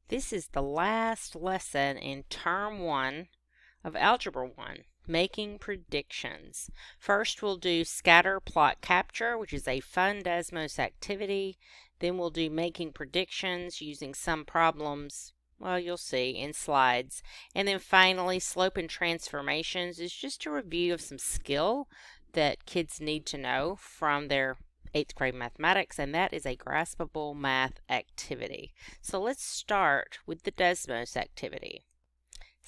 This is the last lesson in Term 1 of Algebra 1, making predictions. First, we'll do scatter plot capture, which is a fun Desmos activity. Then we'll do making predictions using some problems, well, you'll see in slides. And then finally, slope and transformations is just a review of some skill that kids need to know from their 8th grade mathematics, and that is a graspable math activity. So let's start with the Desmos activity.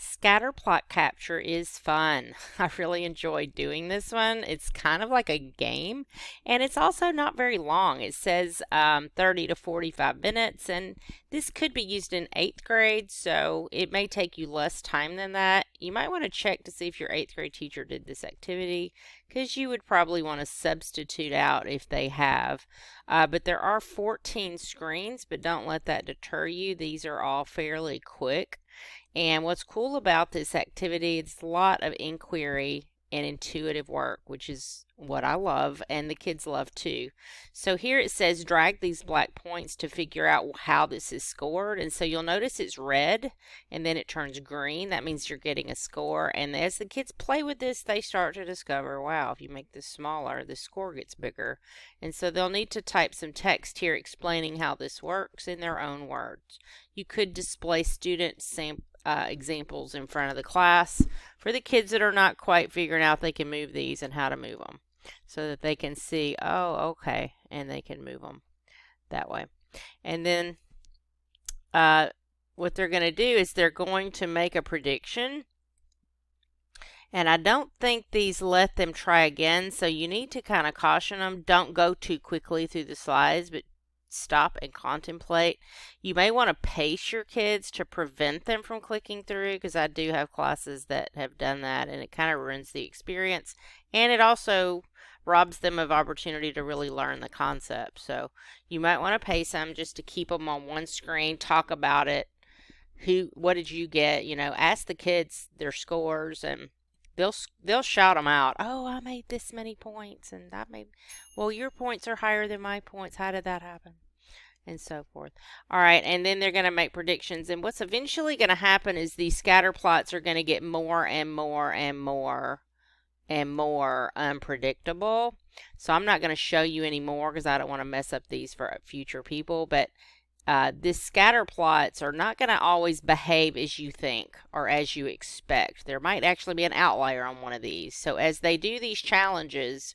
Scatter plot capture is fun. I really enjoyed doing this one. It's kind of like a game, and it's also not very long. It says 30 to 45 minutes, and this could be used in 8th grade, so it may take you less time than that. You might want to check to see if your 8th grade teacher did this activity, because you would probably want to substitute out if they have. But there are 14 screens, but don't let that deter you. These are all fairly quick. And what's cool about this activity, it's a lot of inquiry and intuitive work, which is what I love and the kids love too. So here it says drag these black points to figure out how this is scored. And so you'll notice it's red and then it turns green. That means you're getting a score. And as the kids play with this, they start to discover, wow, if you make this smaller, the score gets bigger. And so they'll need to type some text here explaining how this works in their own words. You could display student examples in front of the class for the kids that are not quite figuring out they can move these and how to move them so that they can see, oh, okay, and they can move them that way. And then what they're going to do is they're going to make a prediction. And I don't think these let them try again, so you need to kind of caution them. Don't go too quickly through the slides, but stop and contemplate. You may want to pace your kids to prevent them from clicking through, because I do have classes that have done that, and it kind of ruins the experience, and it also robs them of opportunity to really learn the concept. So you might want to pace them just to keep them on one screen, talk about it. What did you get? Ask the kids their scores, and they'll shout them out. Oh, I made this many points, and well, your points are higher than my points. How did that happen? And so forth. All right, and then they're going to make predictions. And what's eventually going to happen is these scatter plots are going to get more and more and more and more unpredictable. So I'm not going to show you any more because I don't want to mess up these for future people. But these scatter plots are not going to always behave as you think or as you expect. There might actually be an outlier on one of these. So as they do these challenges,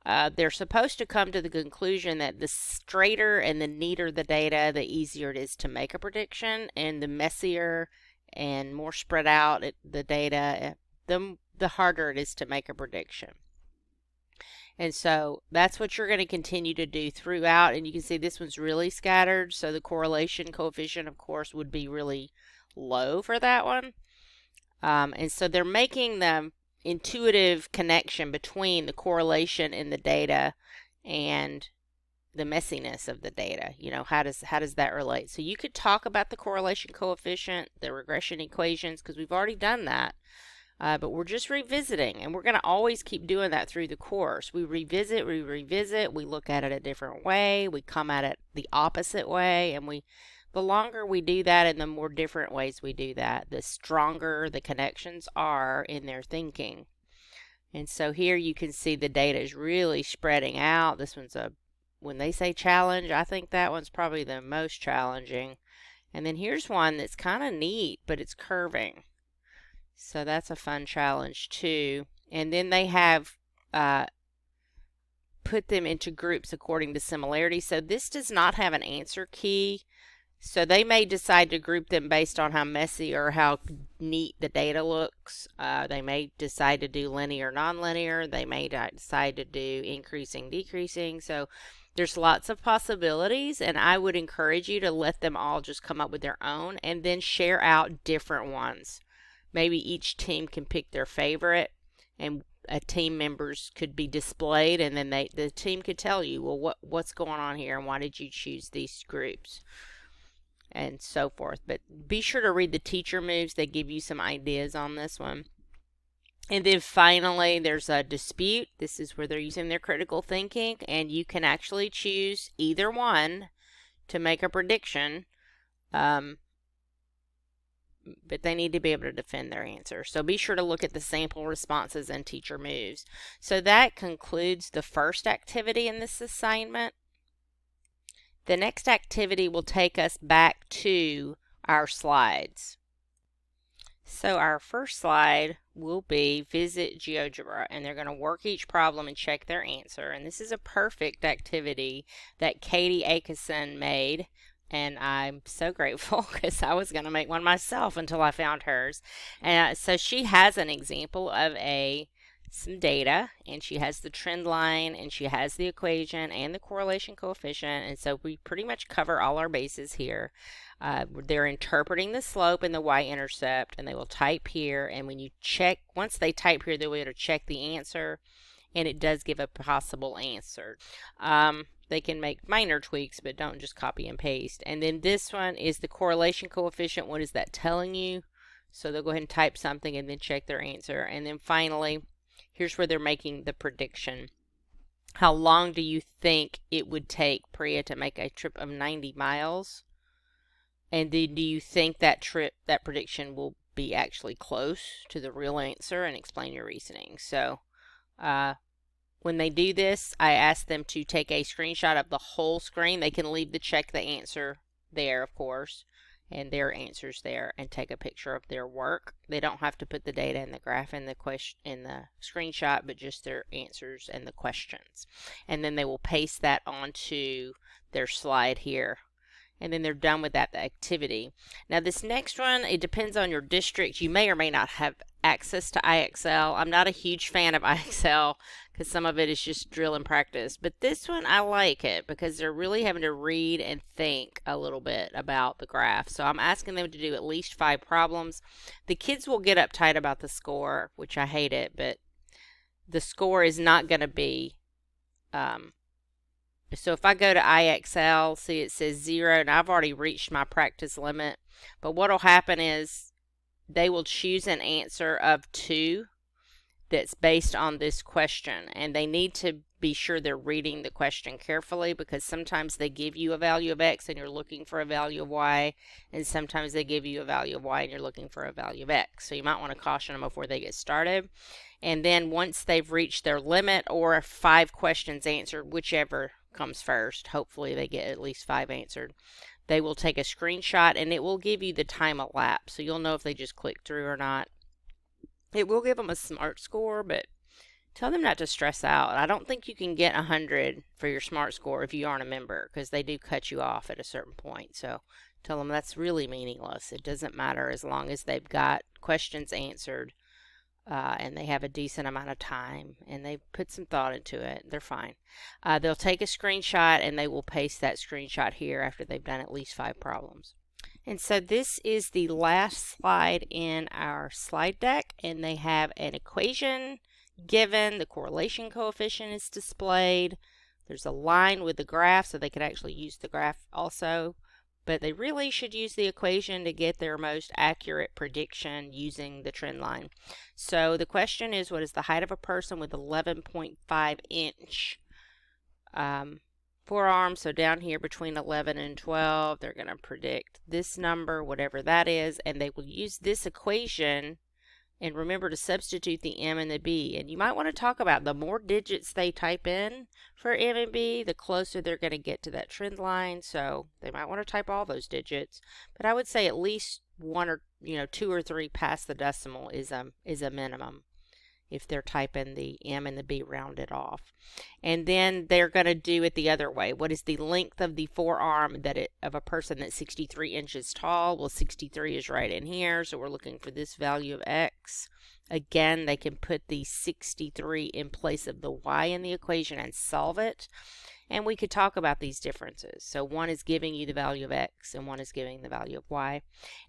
they're supposed to come to the conclusion that the straighter and the neater the data, the easier it is to make a prediction, and the messier and more spread out the data, the harder it is to make a prediction. And so that's what you're going to continue to do throughout. And you can see this one's really scattered. So the correlation coefficient, of course, would be really low for that one. And so they're making the intuitive connection between the correlation in the data and the messiness of the data. How does that relate? So you could talk about the correlation coefficient, the regression equations, because we've already done that. But we're just revisiting, and we're going to always keep doing that through the course. We revisit, we look at it a different way, we come at it the opposite way, and the longer we do that and the more different ways we do that, the stronger the connections are in their thinking. And so here you can see the data is really spreading out. This one's when they say challenge, I think that one's probably the most challenging. And then here's one that's kind of neat, but it's curving. So that's a fun challenge too. And then they have put them into groups according to similarity. So this does not have an answer key. So they may decide to group them based on how messy or how neat the data looks. They may decide to do linear, nonlinear. They may decide to do increasing, decreasing. So there's lots of possibilities, and I would encourage you to let them all just come up with their own and then share out different ones. Maybe each team can pick their favorite, and team members could be displayed, and then the team could tell you, well, what's going on here, and why did you choose these groups, and so forth. But be sure to read the teacher moves. They give you some ideas on this one. And then finally, there's a dispute. This is where they're using their critical thinking, and you can actually choose either one to make a prediction. but they need to be able to defend their answer. So be sure to look at the sample responses and teacher moves. So that concludes the first activity in this assignment. The next activity will take us back to our slides. So our first slide will be Visit GeoGebra, and they're going to work each problem and check their answer. And this is a perfect activity that Katie Akeson made, and I'm so grateful because I was going to make one myself until I found hers. And so she has an example of some data, and she has the trend line, and she has the equation and the correlation coefficient, and so we pretty much cover all our bases here. They're interpreting the slope and the y-intercept, and they will type here, and when you check, once they type here, they'll be able to check the answer, and it does give a possible answer. They can make minor tweaks, but don't just copy and paste. And then this one is the correlation coefficient. What is that telling you? So they'll go ahead and type something and then check their answer. And then finally, here's where they're making the prediction. How long do you think it would take Priya to make a trip of 90 miles? And then do you think that prediction will be actually close to the real answer? And explain your reasoning. So when they do this, I ask them to take a screenshot of the whole screen. They can leave the check the answer there, of course, and their answers there, and take a picture of their work. They don't have to put the data in the graph in the screenshot, but just their answers and the questions. And then they will paste that onto their slide here. And then they're done with that activity. Now this next one, it depends on your district. You may or may not have access to IXL. I'm not a huge fan of IXL because some of it is just drill and practice. But this one, I like it because they're really having to read and think a little bit about the graph. So I'm asking them to do at least 5 problems. The kids will get uptight about the score, which I hate it, but the score is not going to be... So if I go to IXL, see it says 0, and I've already reached my practice limit. But what will happen is they will choose an answer of 2 that's based on this question. And they need to be sure they're reading the question carefully, because sometimes they give you a value of X and you're looking for a value of Y. And sometimes they give you a value of Y and you're looking for a value of X. So you might want to caution them before they get started. And then once they've reached their limit, or 5 questions answered, whichever comes first, hopefully they get at least 5 answered, they will take a screenshot and it will give you the time elapsed, so you'll know if they just clicked through or not. It will give them a SMART score, but tell them not to stress out. I don't think you can get 100 for your SMART score if you aren't a member, because they do cut you off at a certain point. So tell them that's really meaningless. It doesn't matter as long as they've got questions answered. And they have a decent amount of time and they put some thought into it. They're fine. They'll take a screenshot and they will paste that screenshot here after they've done at least 5 problems. And so this is the last slide in our slide deck, and they have an equation given. The correlation coefficient is displayed. There's a line with the graph, so they could actually use the graph also. But they really should use the equation to get their most accurate prediction using the trend line. So the question is, what is the height of a person with 11.5 inch forearm? So down here between 11 and 12, they're going to predict this number, whatever that is, and they will use this equation. And remember to substitute the M and the B. And you might want to talk about the more digits they type in for M and B, the closer they're going to get to that trend line. So they might want to type all those digits. But I would say at least 1 or 2 or 3 past the decimal is a minimum if they're typing the M and the B rounded off. And then they're going to do it the other way. What is the length of the forearm of a person that's 63 inches tall? Well, 63 is right in here, so we're looking for this value of X. Again, they can put the 63 in place of the Y in the equation and solve it. And we could talk about these differences. So one is giving you the value of X and one is giving the value of Y.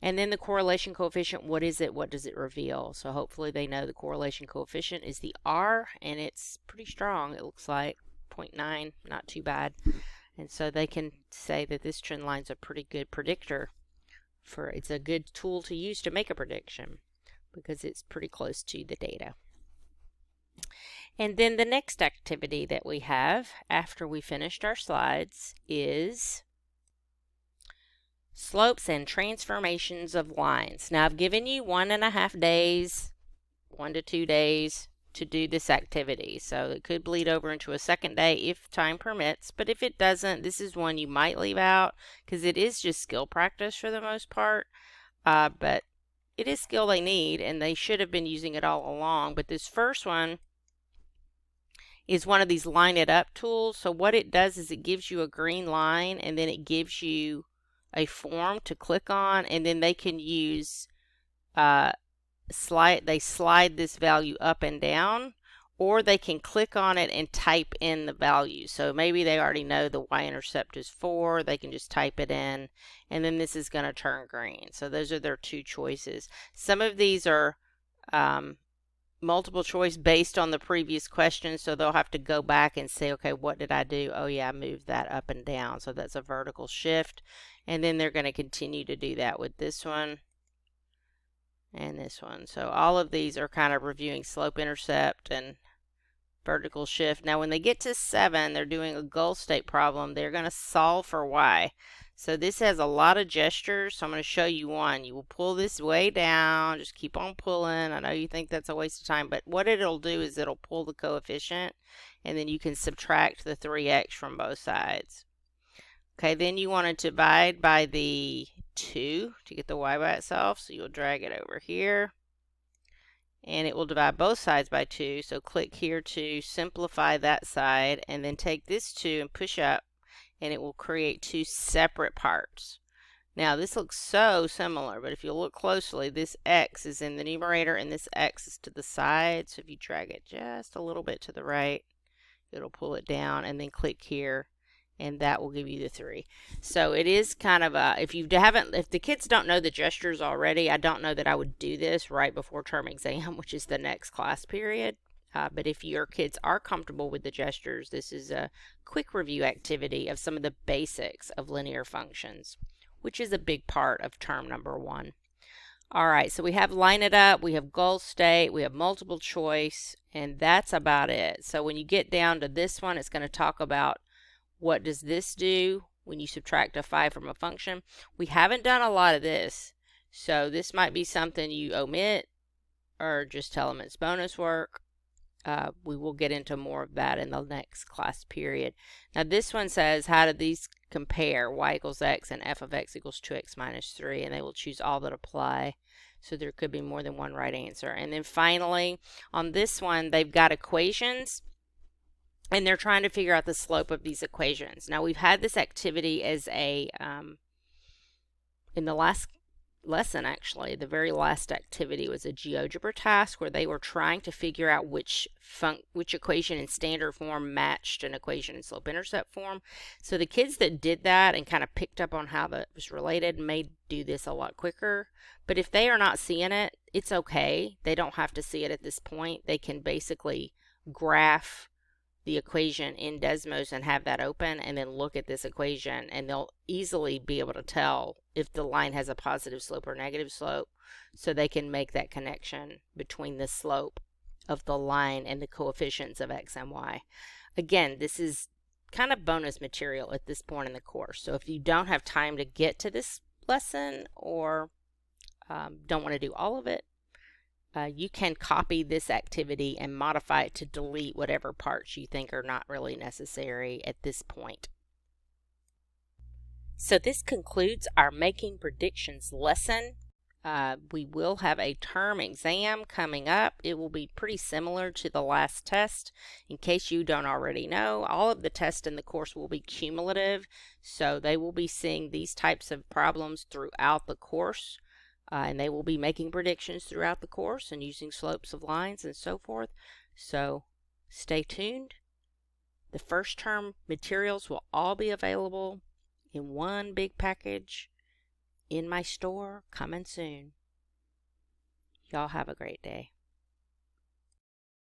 And then the correlation coefficient, what is it? What does it reveal? So hopefully they know the correlation coefficient is the R, and it's pretty strong. It looks like 0.9, not too bad. And so they can say that this trend line is a pretty good predictor. It's a good tool to use to make a prediction because it's pretty close to the data. And then the next activity that we have after we finished our slides is Slopes and transformations of lines. Now I've given you 1.5 days, 1 to 2 days to do this activity. So it could bleed over into a second day if time permits, but if it doesn't, this is one you might leave out because it is just skill practice for the most part. But it is skill they need, and they should have been using it all along. But this first one is one of these line it up tools. So what it does is it gives you a green line, and then it gives you a form to click on, and then they can use slide this value up and down, or they can click on it and type in the value. So maybe they already know the y-intercept is 4, they can just type it in, and then this is going to turn green. So those are their two choices. Some of these are multiple choice based on the previous question, so they'll have to go back and say, okay, what did I do? Oh yeah, I moved that up and down, so that's a vertical shift. And then they're going to continue to do that with this one and this one. So all of these are kind of reviewing slope intercept and vertical shift. Now when they get to 7, they're doing a goal state problem. They're going to solve for y. So this has a lot of gestures, so I'm going to show you one. You will pull this way down, just keep on pulling. I know you think that's a waste of time, but what it'll do is it'll pull the coefficient, and then you can subtract the 3x from both sides. Okay, then you want to divide by the 2 to get the y by itself, so you'll drag it over here, and it will divide both sides by 2, so click here to simplify that side, and then take this 2 and push up, and it will create 2 separate parts. Now this looks so similar, but if you look closely, this x is in the numerator and this x is to the side, so if you drag it just a little bit to the right, it'll pull it down, and then click here, and that will give you the 3. So it is kind of a, if the kids don't know the gestures already, I don't know that I would do this right before term exam, which is the next class period. But if your kids are comfortable with the gestures, this is a quick review activity of some of the basics of linear functions, which is a big part of term number 1. All right, so we have line it up, we have goal state, we have multiple choice, and that's about it. So when you get down to this one, it's going to talk about what does this do when you subtract a 5 from a function. We haven't done a lot of this, so this might be something you omit or just tell them it's bonus work. We will get into more of that in the next class period. Now this one says, how do these compare? Y equals x and f of x equals 2x minus 3, and they will choose all that apply. So there could be more than one right answer. And then finally, on this one, they've got equations, and they're trying to figure out the slope of these equations. Now we've had this activity as a, in the last lesson actually, the very last activity was a GeoGebra task where they were trying to figure out which equation in standard form matched an equation in slope-intercept form. So the kids that did that and kind of picked up on how that was related may do this a lot quicker. But if they are not seeing it, it's okay. They don't have to see it at this point. They can basically graph the equation in Desmos and have that open and then look at this equation, and they'll easily be able to tell if the line has a positive slope or negative slope, so they can make that connection between the slope of the line and the coefficients of x and y. Again, this is kind of bonus material at this point in the course, so if you don't have time to get to this lesson or don't want to do all of it, you can copy this activity and modify it to delete whatever parts you think are not really necessary at this point. So this concludes our making predictions lesson. We will have a term exam coming up. It will be pretty similar to the last test. In case you don't already know, all of the tests in the course will be cumulative, so they will be seeing these types of problems throughout the course. And they will be making predictions throughout the course and using slopes of lines and so forth. So stay tuned. The first term materials will all be available in one big package in my store coming soon. Y'all have a great day.